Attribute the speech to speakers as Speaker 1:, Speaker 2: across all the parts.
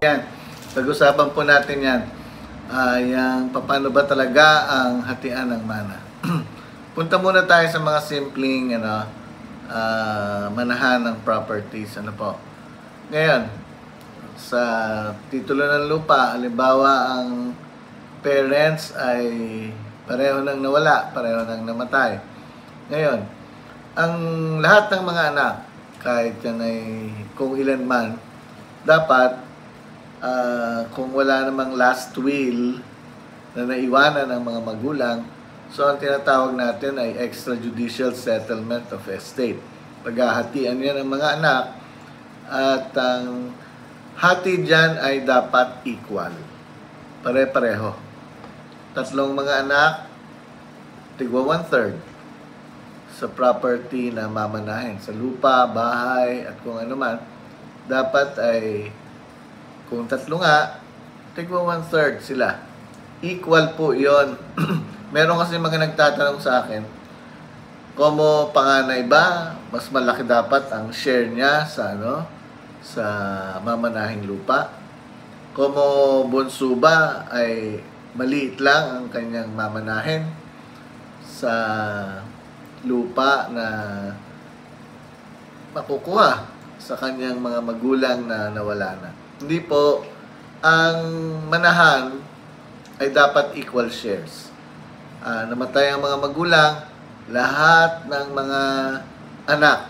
Speaker 1: Yan, pag-usapan po natin yan. Yung paano ba talaga ang hatian ng mana. Punta muna tayo sa mga simpleng manahan ng properties. Ano po? Ngayon, sa titulo ng lupa, halimbawa ang parents ay pareho nang nawala, pareho nang namatay. Ngayon, ang lahat ng mga anak, kahit yan ay kung ilan man, dapat kung wala namang last will na naiwanan ng mga magulang, so ang tinatawag natin ay extrajudicial settlement of estate. Paghahatian yan ng mga anak at ang hati dyan ay dapat equal. Pare-pareho. Tatlong mga anak, tigwa 1/3 sa property na mamanahin. Sa lupa, bahay, at kung ano man, dapat ay kung tatlo nga, tigwa 1/3 sila. Equal po yon. Meron kasi mga nagtatanong sa akin, como panganay ba, mas malaki dapat ang share niya sa sa mamanahing lupa? Como bunso ba ay maliit lang ang kanyang mamanahin sa lupa na makukuha sa kanyang mga magulang na nawala na? Hindi po. Ang manahan ay dapat equal shares. Namatay ang mga magulang, lahat ng mga anak,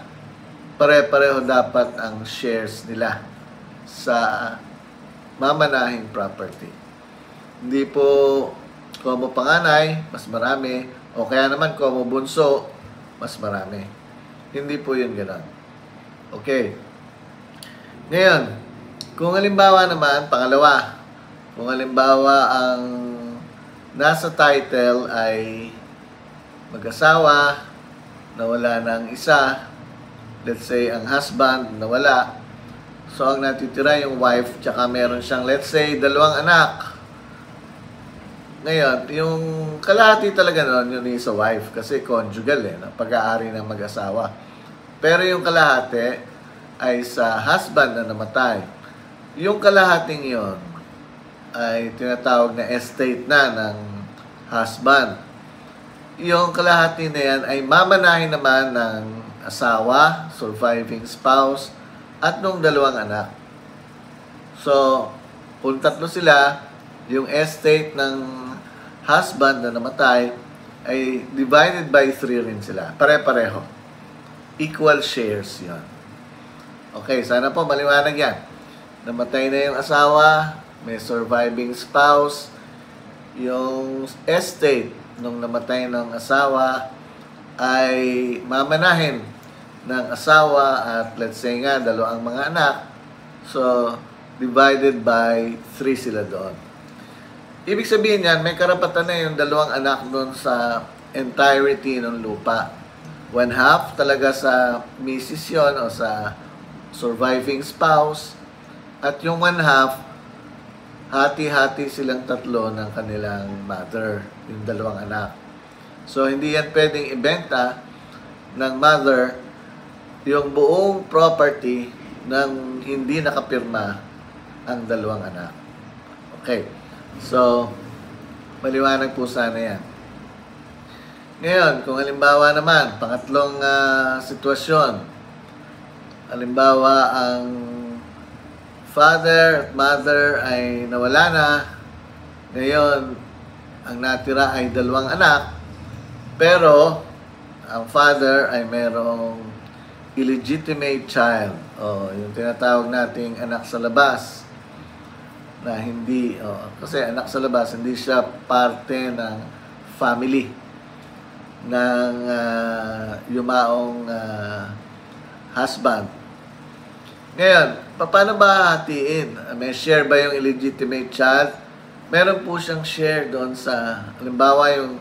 Speaker 1: pare-pareho dapat ang shares nila sa mamanahing property. Hindi po como panganay, mas marami, o kaya naman como bunso, mas marami. Hindi po yun gano'n. Okay. Ngayon, kung halimbawa naman, pangalawa, kung halimbawa ang nasa title ay mag-asawa, nawala ng isa, let's say ang husband nawala, so ang natitira yung wife, tsaka meron siyang let's say 2 anak. Ngayon, yung kalahati talaga nun, yun sa wife, kasi conjugal pag-aari ng mag-asawa. Pero yung kalahati ay sa husband na namatay. Yung kalahating yun ay tinatawag na estate na ng husband. Yung kalahati na yan ay mamanahin naman ng asawa, surviving spouse, at nung 2 anak. So, kung 3 sila, yung estate ng husband na namatay ay divided by 3 rin sila. Pare-pareho. Equal shares yon. Okay, sana po maliwanag yan. Namatay na yung asawa, may surviving spouse, yung estate nung namatay ng asawa ay mamanahin ng asawa at let's say nga 2 mga anak. So, divided by 3 sila doon. Ibig sabihin yan, may karapatan na yung 2 anak doon sa entirety ng lupa. 1/2 talaga sa misis yun o sa surviving spouse. At yung 1/2, hati-hati silang 3 ng kanilang mother, yung 2 anak. So, hindi yan pwedeng ibenta ng mother yung buong property ng hindi nakapirma ang 2 anak. Okay. So, maliwanag po sana yan. Ngayon, kung halimbawa naman, pangatlong sitwasyon, halimbawa ang father at mother ay nawala na, ngayon, ang natira ay 2 anak, pero ang father ay merong illegitimate child, o yung tinatawag nating anak sa labas, na hindi, kasi anak sa labas, hindi siya parte ng family ng yumaong husband. Ngayon, paano ba hatiin? May share ba yung illegitimate child? Meron po siyang share doon sa, halimbawa yung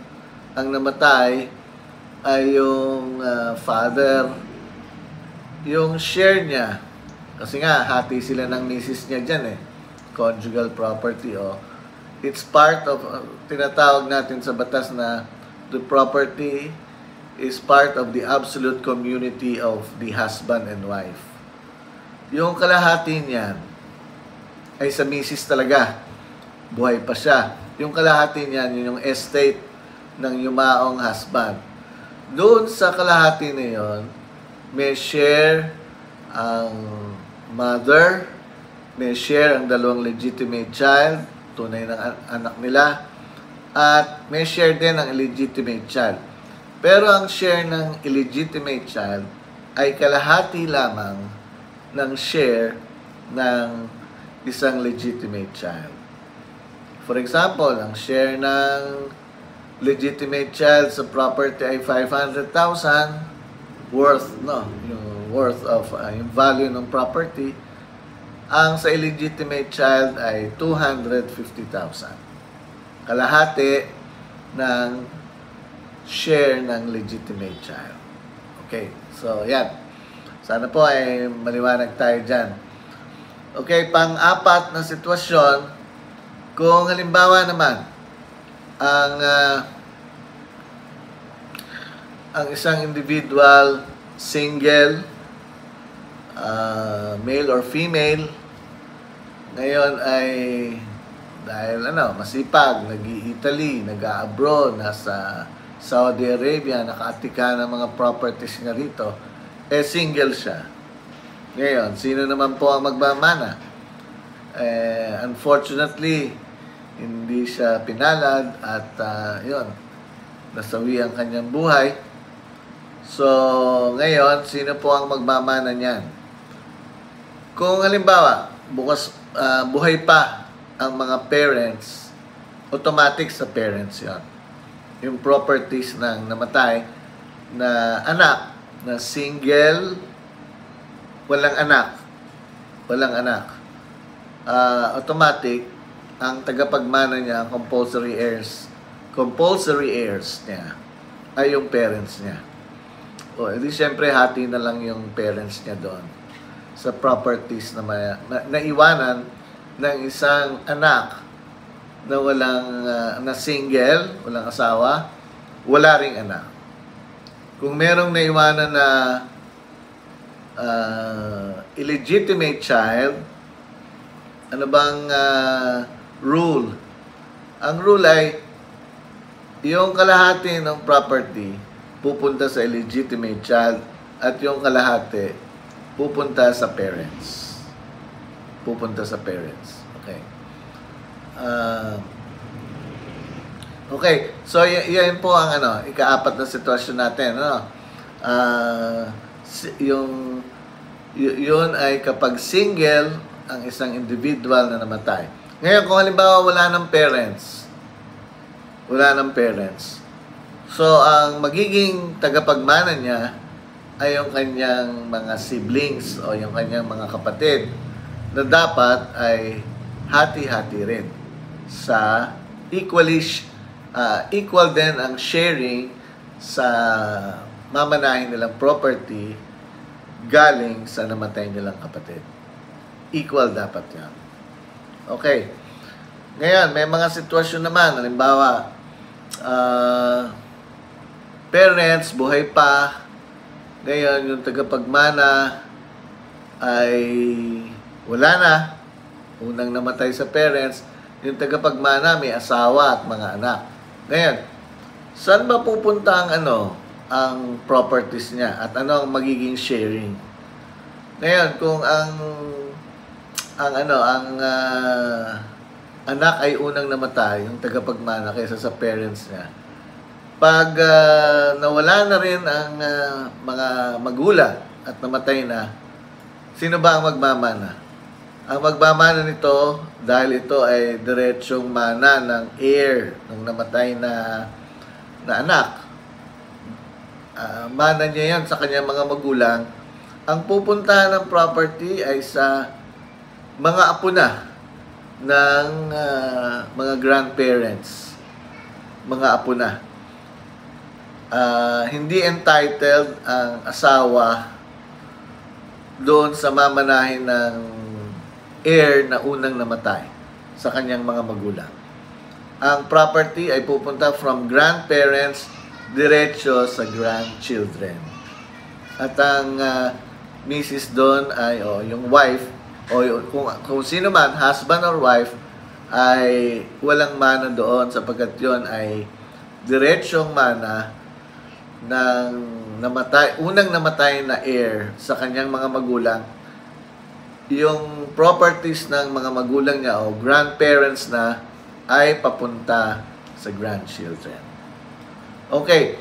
Speaker 1: ang namatay ay yung father, yung share niya, kasi nga hati sila ng misis niya dyan conjugal property, it's part of, tinatawag natin sa batas na the property is part of the absolute community of the husband and wife. Yung kalahati niyan, ay sa misis talaga. Buhay pa siya. Yung kalahati niyan, yun yung estate ng yumaong husband. Doon sa kalahati na yun, may share ang mother, may share ang dalawang legitimate child, tunay ng anak nila, at may share din ang illegitimate child. Pero ang share ng illegitimate child ay kalahati lamang ng share ng isang legitimate child. For example, ang share ng legitimate child sa property ay 500,000 worth, yung worth of yung value ng property. Ang sa illegitimate child ay 250,000. Kalahati ng share ng legitimate child. Okay, so yan. Sana po ay maliwanag tayo dyan. Okay, pang-apat na sitwasyon, kung halimbawa naman, ang isang individual, single, male or female, ngayon ay dahil masipag, nag-i-Italy, nag-a-abroad, nasa Saudi Arabia, nakaatika ng mga properties niya rito, single siya. Ngayon, sino naman po ang magmamana? Unfortunately, hindi siya pinalad at nasawi ang kanyang buhay. So, ngayon, sino po ang magmamana niyan? Kung halimbawa, buhay pa ang mga parents, automatic sa parents yon. Yung properties ng namatay na anak, na single, walang anak, automatic, ang tagapagmana niya, compulsory heirs niya, ay yung parents niya. O, edi syempre, hati na lang yung parents niya doon sa properties na naiwanan ng isang anak na na single, walang asawa, wala ring anak. Kung merong naiwanan na illegitimate child, ano bang rule? Ang rule ay yung kalahati ng property pupunta sa illegitimate child at yung kalahati pupunta sa parents. Okay. Okay. So, yan po ang ika-apat na sitwasyon natin. Yun ay kapag single ang isang individual na namatay. Ngayon, kung halimbawa wala ng parents, so, ang magiging tagapagmana niya ay yung kanyang mga siblings o yung kanyang mga kapatid na dapat ay hati-hati rin sa equal din ang sharing sa mamanahin nilang property galing sa namatay nilang kapatid. Equal dapat yan. Okay. Ngayon, may mga sitwasyon naman. Halimbawa, parents, buhay pa. Ngayon, yung tagapagmana ay wala na. Unang namatay sa parents, yung tagapagmana may asawa at mga anak. Ngayon, saan ba pupunta ang properties niya at ano ang magiging sharing? Ngayon, kung ang anak ay unang namatay, yung tagapagmana kaysa sa parents niya, pag nawala na rin ang mga magulang at namatay na, sino ba ang magmamana? Ang magmamana nito, dahil ito ay diretsyong mana ng heir ng namatay na anak, mana niya yan sa kanyang mga magulang. Ang pupuntahan ng property ay sa mga apo na ng mga grandparents. Mga apo na. Hindi entitled ang asawa doon sa mamanahin ng heir na unang namatay sa kanyang mga magulang. Ang property ay pupunta from grandparents diretso sa grandchildren. At ang misis doon ay, yung wife, o kung sino man, husband or wife, ay walang mana doon sapagkat yon ay diretsyong mana ng unang namatay na heir sa kanyang mga magulang. Yung properties ng mga magulang niya o grandparents na ay papunta sa grandchildren. Okay.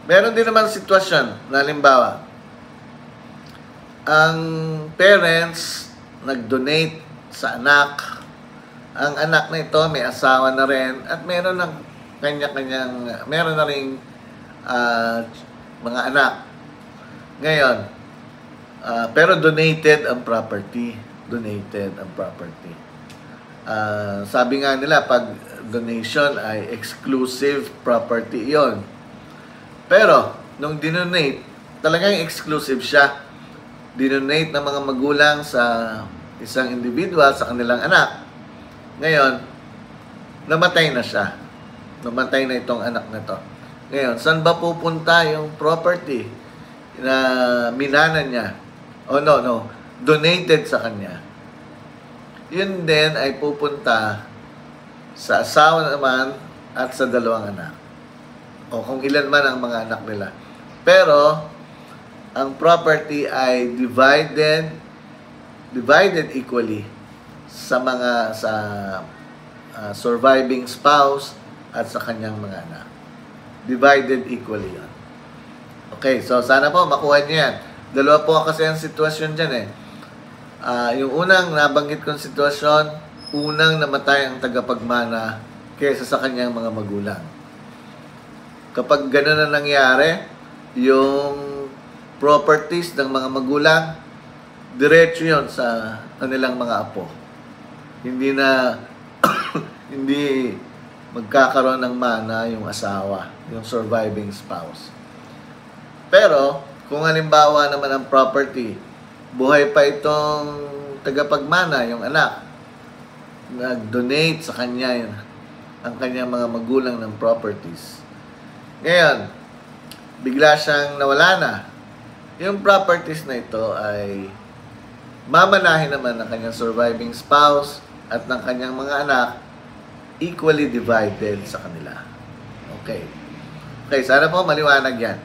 Speaker 1: Meron din naman sitwasyon na halimbawa, ang parents nag-donate sa anak. Ang anak na ito may asawa na rin at meron ng meron na ring mga anak. Ngayon, pero donated ang property. Sabi nga nila, pag donation ay exclusive property yon. Pero, nung dinonate, talagang exclusive siya. Dinonate ng mga magulang sa isang individual, sa kanilang anak. Ngayon, namatay na siya. Namatay na itong anak na to. Ngayon, saan ba pupunta yung property na minana niya? Donated sa kanya. Yun din ay pupunta sa asawa naman at sa dalawang anak. O kung ilan man ang mga anak nila. Pero, ang property ay divided equally sa surviving spouse at sa kanyang mga anak. Divided equally yan. Okay, so sana po makuha niyo yan. Dalawa po kasi ang sitwasyon dyan eh. Yung unang nabanggit kong sitwasyon, unang namatay ang tagapagmana kaysa sa kanyang mga magulang. Kapag gano'n na nangyari, yung properties ng mga magulang, diretso yun sa kanilang mga apo. Hindi na, hindi magkakaroon ng mana yung asawa, yung surviving spouse. Pero, kung halimbawa naman ang property, buhay pa itong tagapagmana, yung anak, nag-donate sa kanya ang kanyang mga magulang ng properties. Ngayon, bigla siyang nawala na. Yung properties na ito ay mamanahin naman ng kanyang surviving spouse at ng kanyang mga anak, equally divided sa kanila. Okay. Okay, sana po maliwanag yan.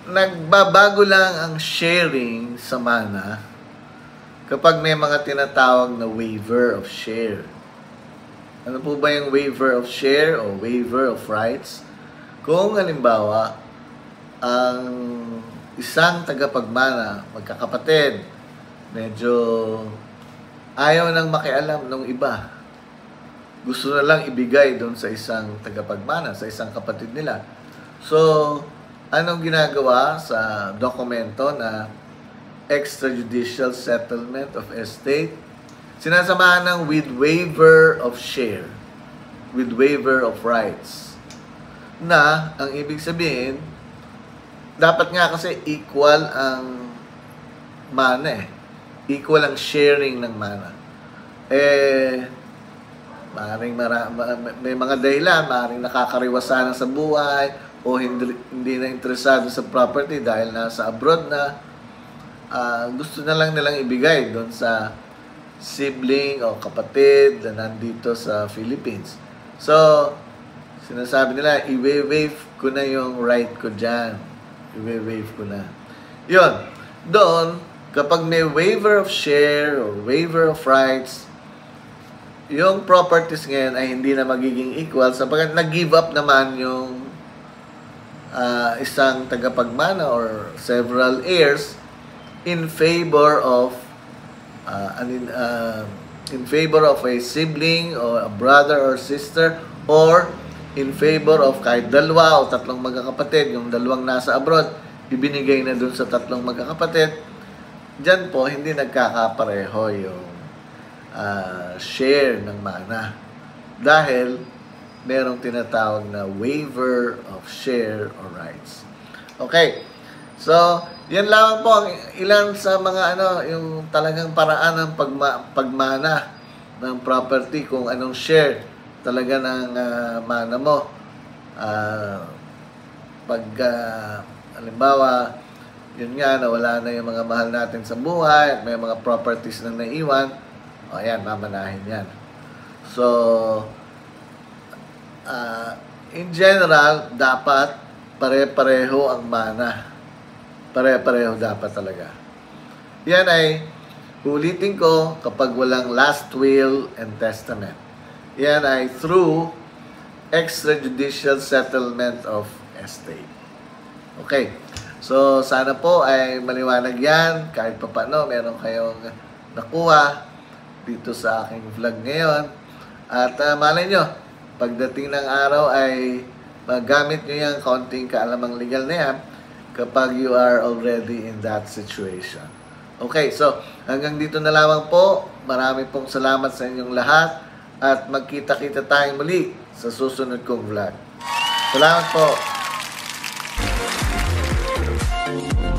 Speaker 1: Nagbabago lang ang sharing sa mana kapag may mga tinatawag na waiver of share. Ano po ba yung waiver of share o waiver of rights? Kung halimbawa, ang isang tagapagmana, magkakapatid, medyo ayaw nang makialam ng iba. Gusto na lang ibigay doon sa isang tagapagmana, sa isang kapatid nila. So, anong ginagawa sa dokumento na extrajudicial settlement of estate? Sinasamahan ng with waiver of share, with waiver of rights. Na, ang ibig sabihin, dapat nga kasi equal ang mana eh. Equal ang sharing ng mana. Maaaring may mga dahilan, maaaring nakakariwasan sa buhay o hindi na interesado sa property dahil nasa abroad na, gusto na lang nilang ibigay doon sa sibling o kapatid na nandito sa Philippines. So, sinasabi nila, i-waive ko na yung right ko dyan. I-waive ko na. Yun. Doon, kapag may waiver of share or waiver of rights, yung properties ngayon ay hindi na magiging equal sapagkat nag-give up naman yung isang tagapagmana or several heirs in favor of a sibling or a brother or sister or in favor of kahit dalawa o tatlong magkakapatid, yung dalawang nasa abroad, ibinigay na dun sa tatlong magkakapatid. Diyan po, hindi nagkakapareho yung share ng mana. Dahil, merong tinatawag na waiver of share or rights. Okay. So, yan lang po ang ilan sa mga yung talagang paraan ng pagmana ng property, kung anong share talaga ng mana mo. Halimbawa, yun nga, nawala na yung mga mahal natin sa buhay at may mga properties na naiwan, o ayan, mamanahin yan. So, in general, dapat pare-pareho ang mana. Pare-pareho dapat talaga. Yan ay, ulitin ko, kapag walang last will and testament. Yan ay through extrajudicial settlement of estate. Okay. So, sana po ay maliwanag yan. Kahit pa paano, meron kayong nakuha dito sa aking vlog ngayon. At malay nyo, pagdating ng araw ay magamit nyo yung kaunting kaalamang legal na yan kapag you are already in that situation. Okay, so hanggang dito na lamang po. Marami pong salamat sa inyong lahat at magkita-kita tayong muli sa susunod kong vlog. Salamat po.